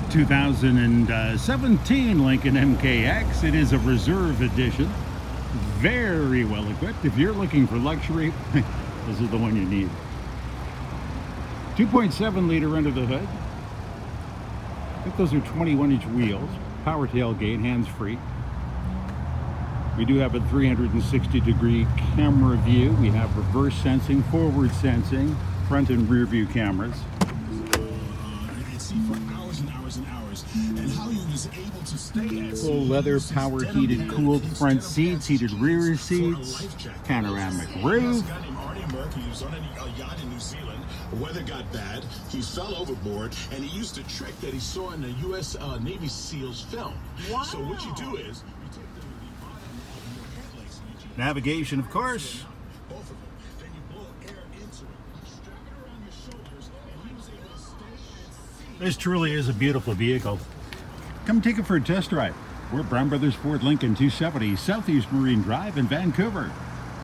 2017 Lincoln MKX. It is a reserve edition. Very well equipped. If you're looking for luxury, this is the one you need. 2.7 liter under the hood. I think those are 21-inch wheels. Power tailgate, hands-free. We do have a 360-degree camera view. We have reverse sensing, forward sensing, front and rear view cameras. Full leather, power heated, cooled front seats, heated rear seats, panoramic roof. He was on a yacht in New Zealand. The weather got bad. He fell overboard, and he used a trick that he saw in the U.S. Navy SEALs film. Wow. So what you do is you take the bottom of your headlights. Navigation, of course. Both of them. Then you blow air into it, strap it around your shoulders, and he was able to stay and see. This truly is a beautiful vehicle. Come take it for a test drive. We're Brown Brothers Ford Lincoln 270 Southeast Marine Drive in Vancouver.